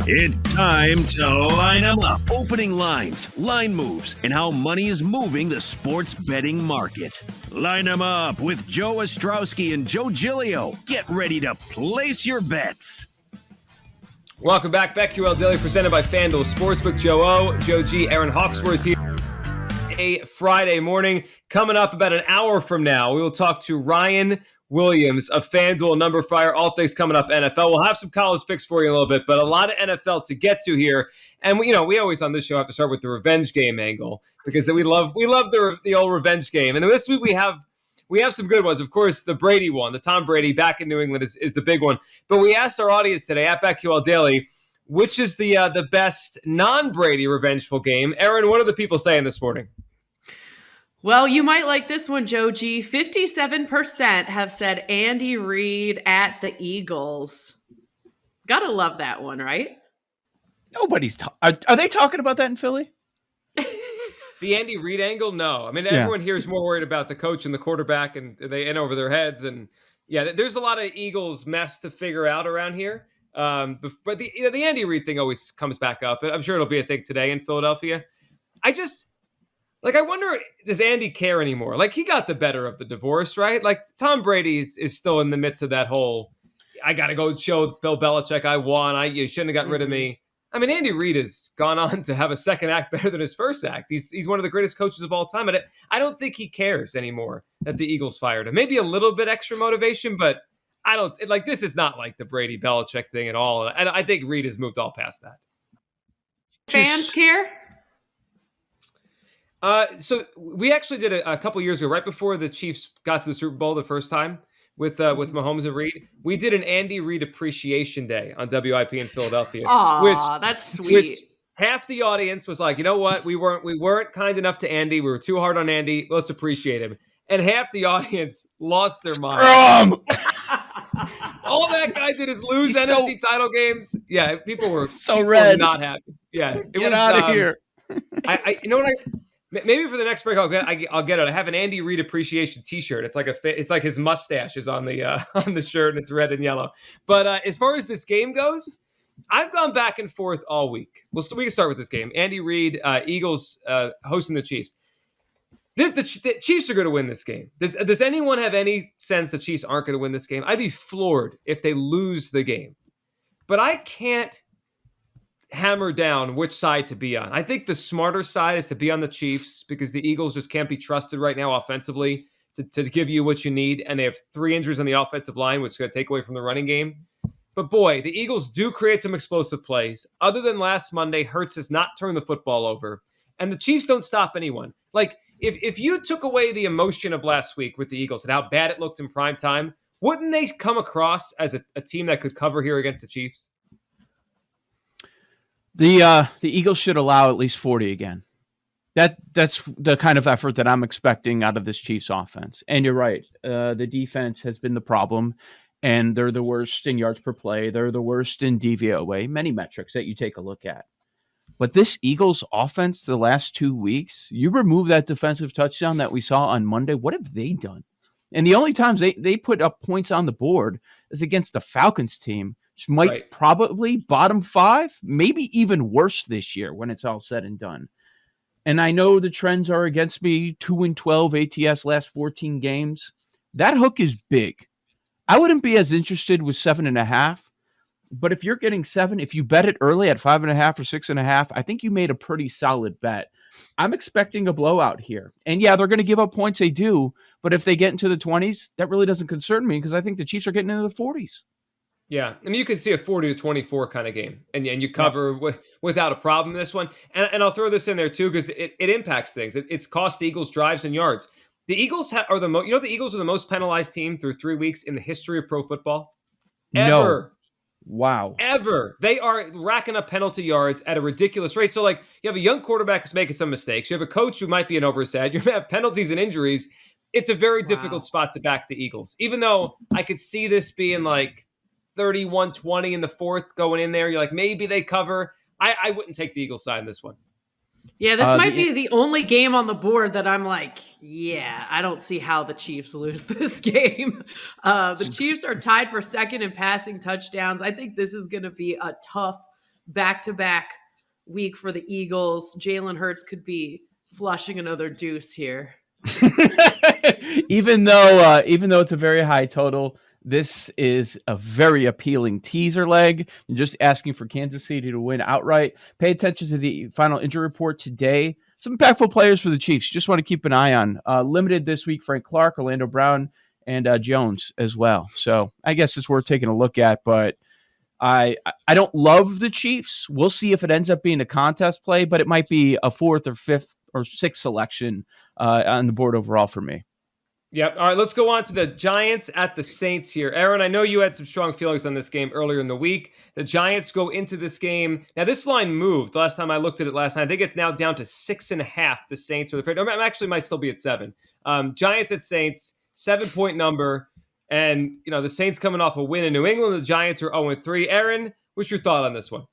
It's time to line them up. Opening lines, line moves, and how money is moving the sports betting market. Line them up with Joe Ostrowski and Joe Giglio. Get ready to place your bets. Welcome back. BetQL Daily presented by FanDuel Sportsbook. Joe O, Joe G, Aaron Hawksworth here. A Friday morning. Coming up about an hour from now, we will talk to Ryan Williams of FanDuel Number Fire. All things coming up NFL. We'll have some college picks for you in a little bit, but a lot of NFL to get to here. And we always on this show have to start with the revenge game angle because we love the old revenge game. And this week we have some good ones. Of course, the Brady one, the Tom Brady back in New England is the big one. But we asked our audience today at BetQL Daily, which is the best non-Brady revengeful game. Aaron, what are the people saying this morning? Well, you might like this one, Joe G. 57% have said Andy Reid at the Eagles. Gotta love that one, right? Nobody's are they talking about that in Philly? The Andy Reid angle? No. I mean, everyone here is more worried about the coach and the quarterback, and they in over their heads. And yeah, there's a lot of Eagles mess to figure out around here. But the Andy Reid thing always comes back up. I'm sure it'll be a thing today in Philadelphia. I wonder, does Andy care anymore? Like, he got the better of the divorce, right? Like, Tom Brady is still in the midst of that whole, I got to go show Bill Belichick I won. You shouldn't have got rid of me. I mean, Andy Reid has gone on to have a second act better than his first act. He's one of the greatest coaches of all time. And I don't think he cares anymore that the Eagles fired him. Maybe a little bit extra motivation, but this is not like the Brady Belichick thing at all. And I think Reid has moved all past that. Fans care? So we actually did a couple years ago, right before the Chiefs got to the Super Bowl the first time with Mahomes and Reid. We did an Andy Reid Appreciation Day on WIP in Philadelphia. Aw, that's sweet. Which half the audience was like, you know what? We weren't kind enough to Andy. We were too hard on Andy. Let's appreciate him. And half the audience lost their mind. All that guy did is lose NFC title games. Yeah, people were red, not happy. Yeah, get out of here. You know what? Maybe for the next break, I'll get it. I have an Andy Reid Appreciation T-shirt. It's like his mustache is on the shirt and it's red and yellow. But as far as this game goes, I've gone back and forth all week. We can start with this game. Andy Reid, Eagles hosting the Chiefs. The Chiefs are going to win this game. Does anyone have any sense the Chiefs aren't going to win this game? I'd be floored if they lose the game. But I can't hammer down which side to be on. I think the smarter side is to be on the Chiefs because the Eagles just can't be trusted right now offensively to give you what you need. And they have 3 injuries on the offensive line, which is going to take away from the running game. But boy, the Eagles do create some explosive plays. Other than last Monday, Hurts has not turned the football over. And the Chiefs don't stop anyone. Like, if you took away the emotion of last week with the Eagles and how bad it looked in prime time, wouldn't they come across as a team that could cover here against the Chiefs? The Eagles should allow at least 40 again. That's the kind of effort that I'm expecting out of this Chiefs offense. And you're right. The defense has been the problem, and they're the worst in yards per play. They're the worst in DVOA, many metrics that you take a look at. But this Eagles offense the last 2 weeks, you remove that defensive touchdown that we saw on Monday, what have they done? And the only times they put up points on the board is against the Falcons team, which might probably bottom 5, maybe even worse this year when it's all said and done. And I know the trends are against me, 2-12 ATS last 14 games. That hook is big. I wouldn't be as interested with 7.5, but if you're getting 7, if you bet it early at 5.5 or 6.5, I think you made a pretty solid bet. I'm expecting a blowout here. And yeah, they're going to give up points, they do, but if they get into the 20s, that really doesn't concern me because I think the Chiefs are getting into the 40s. Yeah, I mean, you could see a 40-24 kind of game, and you cover without a problem in this one. And I'll throw this in there too because it impacts things. It's cost the Eagles drives and yards. The Eagles are the Eagles are the most penalized team through 3 weeks in the history of pro football. Ever. No. Wow. Ever. They are racking up penalty yards at a ridiculous rate. So, like, you have a young quarterback who's making some mistakes. You have a coach who might be an oversight. You have penalties and injuries. It's a very difficult spot to back the Eagles. Even though I could see this being like 31-20 in the fourth going in there. You're like, maybe they cover. I wouldn't take the Eagles side in this one. Yeah, this might be the only game on the board that I'm like, yeah, I don't see how the Chiefs lose this game. The Chiefs are tied for second in passing touchdowns. I think this is going to be a tough back-to-back week for the Eagles. Jalen Hurts could be flushing another deuce here. Even though it's a very high total, this is a very appealing teaser leg. You're just asking for Kansas City to win outright. Pay attention to the final injury report today. Some impactful players for the Chiefs. Just want to keep an eye on. Limited this week, Frank Clark, Orlando Brown, and Jones as well. So I guess it's worth taking a look at, but I don't love the Chiefs. We'll see if it ends up being a contest play, but it might be a 4th or 5th or 6th selection on the board overall for me. Yep. All right, let's go on to the Giants at the Saints here. Aaron, I know you had some strong feelings on this game earlier in the week. The Giants go into this game. Now, this line moved. The last time I looked at it last night, I think it's now down to 6.5. The Saints are the favorite. Actually, might still be at 7. Giants at Saints, 7-point number. And, the Saints coming off a win in New England. The Giants are 0-3. Aaron, what's your thought on this one?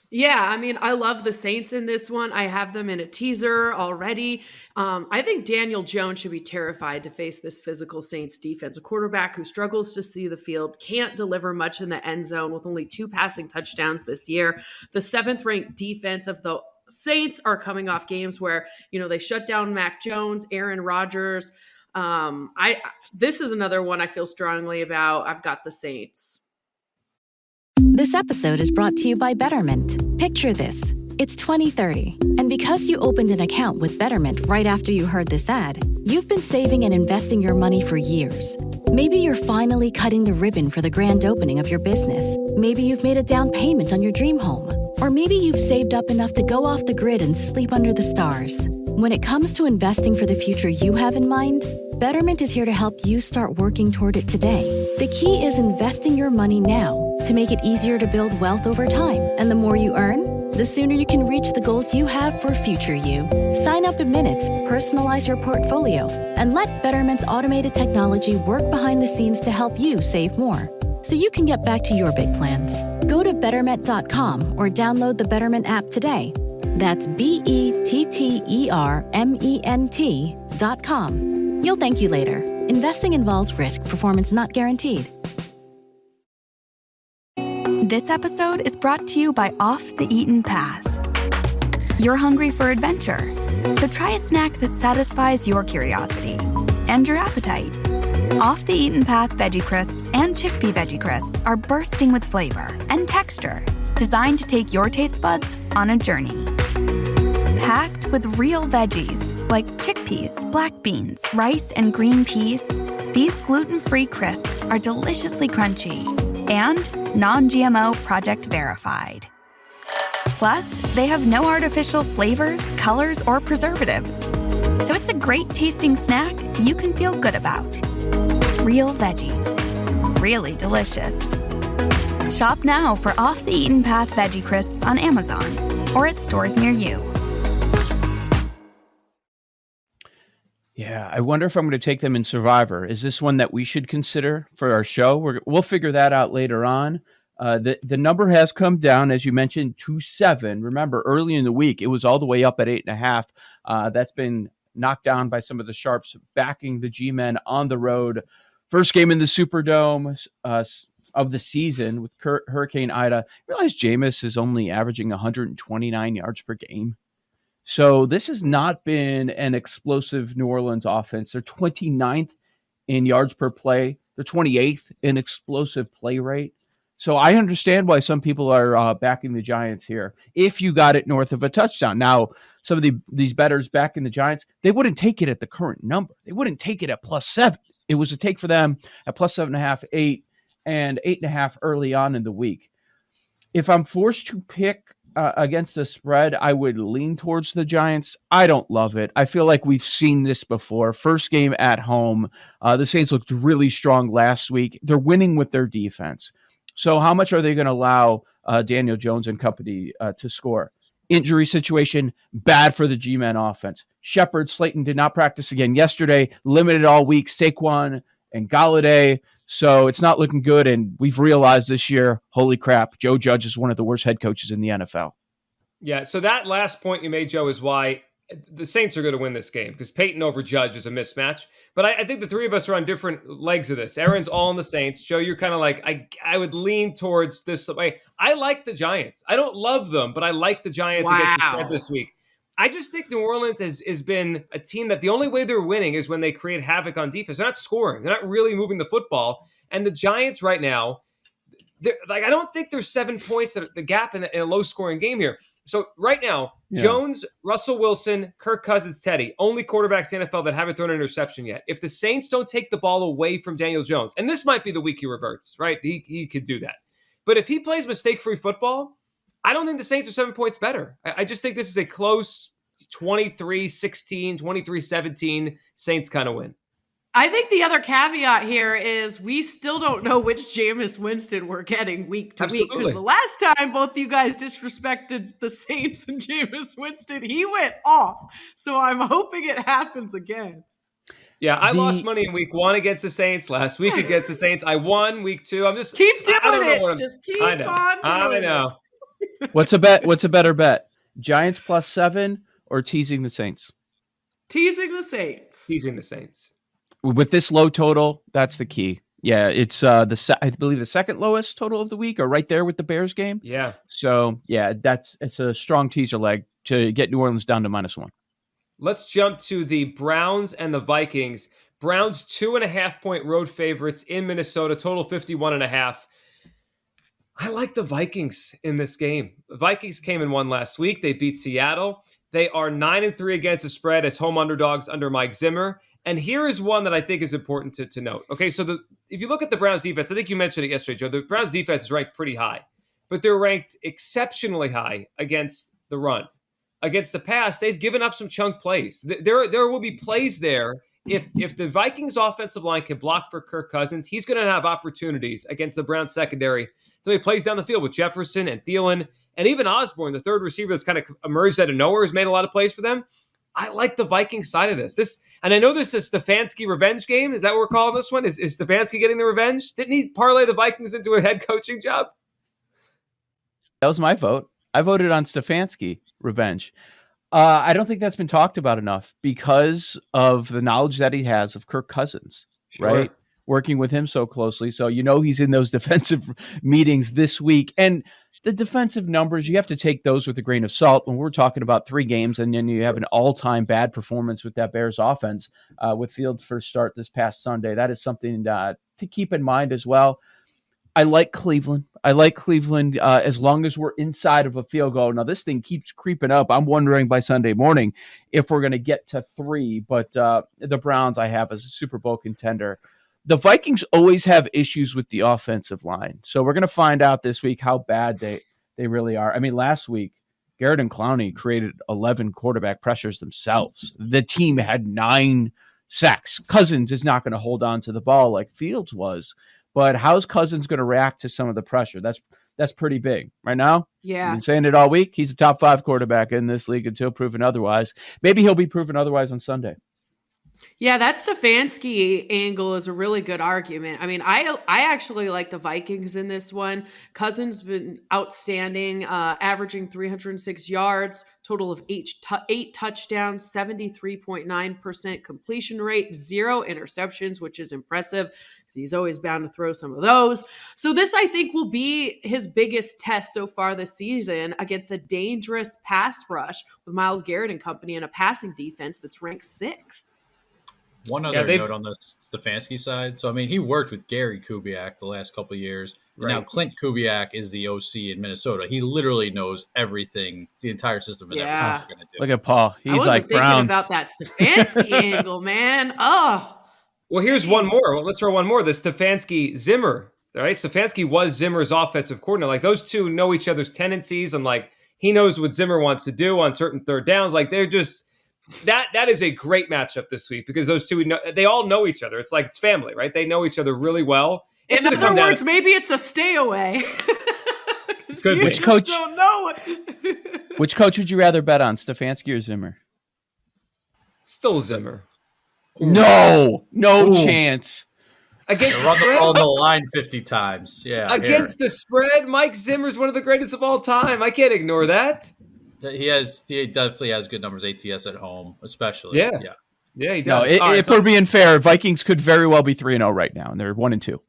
Yeah, I mean, I love the Saints in this one. I have them in a teaser already. I think Daniel Jones should be terrified to face this physical Saints defense. A quarterback who struggles to see the field, can't deliver much in the end zone with only 2 passing touchdowns this year. The 7th-ranked defense of the Saints are coming off games where, they shut down Mac Jones, Aaron Rodgers. This is another one I feel strongly about. I've got the Saints. This episode is brought to you by Betterment. Picture this. It's 2030, and because you opened an account with Betterment right after you heard this ad, you've been saving and investing your money for years. Maybe you're finally cutting the ribbon for the grand opening of your business. Maybe you've made a down payment on your dream home. Or maybe you've saved up enough to go off the grid and sleep under the stars. When it comes to investing for the future you have in mind, Betterment is here to help you start working toward it today. The key is investing your money now to make it easier to build wealth over time. And the more you earn, the sooner you can reach the goals you have for future you. Sign up in minutes, personalize your portfolio, and let Betterment's automated technology work behind the scenes to help you save more, so you can get back to your big plans. Go to Betterment.com or download the Betterment app today. That's BETTERMENT.com. You'll thank you later. Investing involves risk. Performance not guaranteed. This episode is brought to you by Off the Eaten Path. You're hungry for adventure, so try a snack that satisfies your curiosity and your appetite. Off the Eaten Path Veggie Crisps and Chickpea Veggie Crisps are bursting with flavor and texture, designed to take your taste buds on a journey. Packed with real veggies like chickpeas, black beans, rice, and green peas, these gluten-free crisps are deliciously crunchy and non-GMO project verified. Plus, they have no artificial flavors, colors, or preservatives. So it's a great tasting snack you can feel good about. Real veggies. Really delicious. Shop now for Off the Eaten Path Veggie Crisps on Amazon or at stores near you. Yeah, I wonder if I'm going to take them in Survivor. Is this one that we should consider for our show? We'll figure that out later on. The number has come down, as you mentioned, to 7. Remember, early in the week, it was all the way up at 8.5. That's been knocked down by some of the sharps backing the G-Men on the road. First game in the Superdome of the season with Hurricane Ida. Realize Jameis is only averaging 129 yards per game. So this has not been an explosive New Orleans offense. They're 29th in yards per play. They're 28th in explosive play rate. So I understand why some people are backing the Giants here. If you got it north of a touchdown. Now, some of these bettors backing the Giants, they wouldn't take it at the current number. They wouldn't take it at +7. It was a take for them at +7.5, 8, and 8.5 early on in the week. If I'm forced to pick against the spread, I would lean towards the Giants. I don't love it. I feel like we've seen this before. First game at home. The Saints looked really strong last week. They're winning with their defense. So how much are they going to allow Daniel Jones and company to score? Injury situation, bad for the G-Men offense. Shepard, Slayton did not practice again yesterday, limited all week. Saquon and Galladay. So it's not looking good, and we've realized this year, holy crap, Joe Judge is one of the worst head coaches in the NFL. Yeah, so that last point you made, Joe, is why the Saints are going to win this game, because Peyton over Judge is a mismatch. But I think the three of us are on different legs of this. Aaron's all on the Saints. Joe, you're kind of like, I would lean towards this way. I like the Giants. I don't love them, but I like the Giants against the spread this week. I just think New Orleans has been a team that the only way they're winning is when they create havoc on defense. They're not scoring. They're not really moving the football. And the Giants right now, I don't think there's 7 points at the gap in a low-scoring game here. So right now, Jones, Russell Wilson, Kirk Cousins, Teddy, only quarterbacks in the NFL that haven't thrown an interception yet. If the Saints don't take the ball away from Daniel Jones, and this might be the week he reverts, right? He could do that. But if he plays mistake-free football, I don't think the Saints are 7 points better. I just think this is a close 23-16, 23-17 Saints kind of win. I think the other caveat here is we still don't know which Jameis Winston we're getting week to week. Because the last time both of you guys disrespected the Saints and Jameis Winston, he went off. So I'm hoping it happens again. Yeah, I lost money in week 1 against the Saints. Last week against the Saints, I won week 2. I'm just keep doing it. Just keep on doing it. I know. What's a bet? What's a better bet? Giants +7 or teasing the Saints? Teasing the Saints. Teasing the Saints. With this low total, that's the key. Yeah, it's I believe the second lowest total of the week, or right there with the Bears game. Yeah. So yeah, it's a strong teaser leg to get New Orleans down to -1. Let's jump to the Browns and the Vikings. Browns 2.5-point road favorites in Minnesota, total 51.5. I like the Vikings in this game. The Vikings came and won last week. They beat Seattle. They are 9-3 against the spread as home underdogs under Mike Zimmer. And here is one that I think is important to note. Okay, so if you look at the Browns defense, I think you mentioned it yesterday, Joe. The Browns defense is ranked pretty high, but they're ranked exceptionally high against the run. Against the pass, they've given up some chunk plays. There will be plays there. If the Vikings offensive line can block for Kirk Cousins, he's going to have opportunities against the Browns secondary. So he plays down the field with Jefferson and Thielen, and even Osborne, the third receiver that's kind of emerged out of nowhere, has made a lot of plays for them. I like the Vikings side of this. And I know this is Stefanski revenge game. Is that what we're calling this one? Is Stefanski getting the revenge? Didn't he parlay the Vikings into a head coaching job? That was my vote. I voted on Stefanski revenge. I don't think that's been talked about enough because of the knowledge that he has of Kirk Cousins, right? Working with him so closely. So, he's in those defensive meetings this week. And the defensive numbers, you have to take those with a grain of salt when we're talking about 3 games and then you have an all-time bad performance with that Bears offense with Fields' first start this past Sunday. That is something to keep in mind as well. I like Cleveland. As long as we're inside of a field goal. Now, this thing keeps creeping up. I'm wondering by Sunday morning if we're going to get to 3. But the Browns I have as a Super Bowl contender. The Vikings always have issues with the offensive line. So we're going to find out this week how bad they really are. I mean, last week, Garrett and Clowney created 11 quarterback pressures themselves. The team had 9 sacks. Cousins is not going to hold on to the ball like Fields was. But how's Cousins going to react to some of the pressure? That's pretty big. Right now, yeah. I've been saying it all week. He's a top 5 quarterback in this league until proven otherwise. Maybe he'll be proven otherwise on Sunday. Yeah, that Stefanski angle is a really good argument. I mean, I actually like the Vikings in this one. Cousins been outstanding, averaging 306 yards, total of 8 touchdowns, 73.9% completion rate, 0 interceptions, which is impressive because he's always bound to throw some of those. So this, I think, will be his biggest test so far this season against a dangerous pass rush with Myles Garrett and company and a passing defense that's ranked 6th. One other note on the Stefanski side. So, I mean, he worked with Gary Kubiak the last couple of years. Right. Now, Clint Kubiak is the OC in Minnesota. He literally knows everything, the entire system, and everything we're going to do. Look at Paul. He's like Browns. I wasn't thinking about that Stefanski angle, man. Oh. Well, here's one more. Well, let's throw one more. The Stefanski-Zimmer, right? Stefanski was Zimmer's offensive coordinator. Like, those two know each other's tendencies, and, like, he knows what Zimmer wants to do on certain third downs. Like, they're just... That is a great matchup this week because those two, they all know each other. It's like it's family, right? They know each other really well. In other words, maybe it's a stay away. Which coach? Don't know. Which coach would you rather bet on, Stefanski or Zimmer? Still Zimmer. No chance. Against run the ball on the line 50 times. Yeah. Against the spread, Mike Zimmer's one of the greatest of all time. I can't ignore that. He definitely has good numbers, ATS at home, especially. Yeah. Yeah, he No, does. if we're being fair, Vikings could very well be 3-0 right now, and they're 1-2.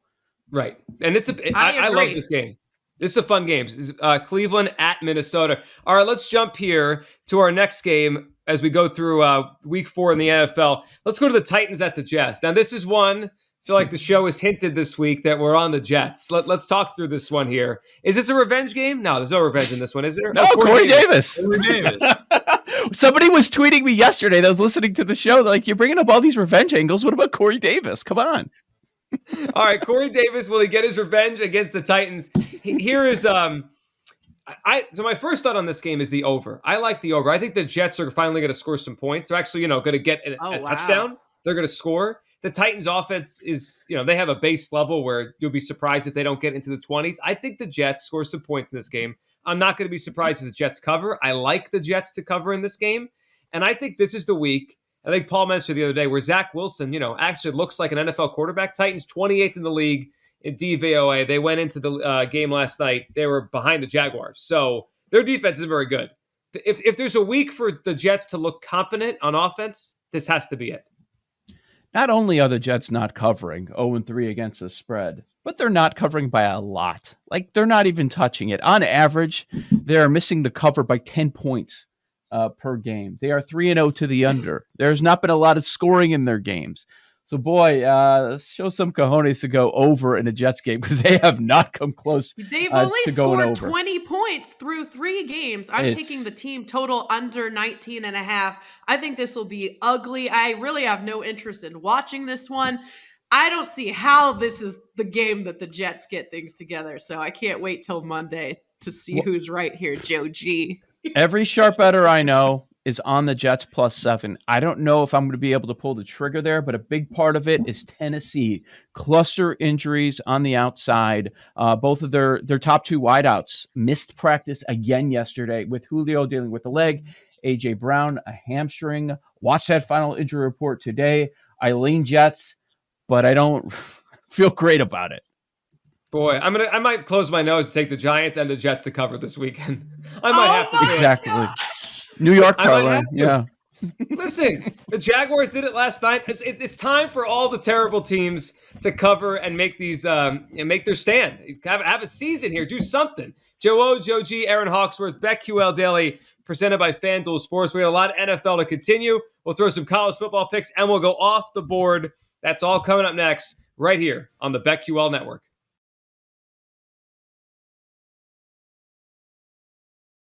Right. And I love this game. This is a fun game. This is Cleveland at Minnesota. All right, let's jump here to our next game as we go through week 4 in the NFL. Let's go to the Titans at the Jets. Now, this is one, I feel like the show has hinted this week that we're on the Jets. Let's talk through this one here. Is this a revenge game? No, there's no revenge in this one, is there? No, Corey Davis. Corey Davis. Somebody was tweeting me yesterday that was listening to the show. Like, you're bringing up all these revenge angles. What about Corey Davis? Come on. All right, Corey Davis, will he get his revenge against the Titans? Here is so my first thought on this game is the over. I like the over. I think the Jets are finally going to score some points. They're actually, going to get a touchdown. They're going to score. The Titans offense is, they have a base level where you'll be surprised if they don't get into the 20s. I think the Jets score some points in this game. I'm not going to be surprised if the Jets cover. I like the Jets to cover in this game. And I think this is the week, I think Paul mentioned the other day, where Zach Wilson, actually looks like an NFL quarterback. Titans 28th in the league in DVOA. They went into the game last night. They were behind the Jaguars. So their defense is very good. If there's a week for the Jets to look competent on offense, this has to be it. Not only are the Jets not covering 0-3 against the spread, but they're not covering by a lot. Like, they're not even touching it. On average, they're missing the cover by 10 points per game. They are 3-0 to the under. There's not been a lot of scoring in their games. So, boy, show some cojones to go over in a Jets game, because they have not come close. They've only to going scored over. 20 points through 3 games. I'm taking the team total under 19.5. I think this will be ugly. I really have no interest in watching this one. I don't see how this is the game that the Jets get things together. So I can't wait till Monday to see who's right here, Joe G. Every sharp better I know is on the Jets +7. I don't know if I'm going to be able to pull the trigger there, but a big part of it is Tennessee. Cluster injuries on the outside. Both of their top 2 wideouts missed practice again yesterday, with Julio dealing with the leg, A.J. Brown, a hamstring. Watch that final injury report today. I lean Jets, but I don't feel great about it. Boy, I might close my nose to take the Giants and the Jets to cover this weekend. I might have to. Exactly. New York, Carolina. Yeah. Listen, the Jaguars did it last night. It's time for all the terrible teams to cover and make these and make their stand. Have a season here. Do something. Joe O, Joe G, Aaron Hawksworth, BetQL Daily, presented by FanDuel Sports. We got a lot of NFL to continue. We'll throw some college football picks, and we'll go off the board. That's all coming up next, right here on the BetQL Network.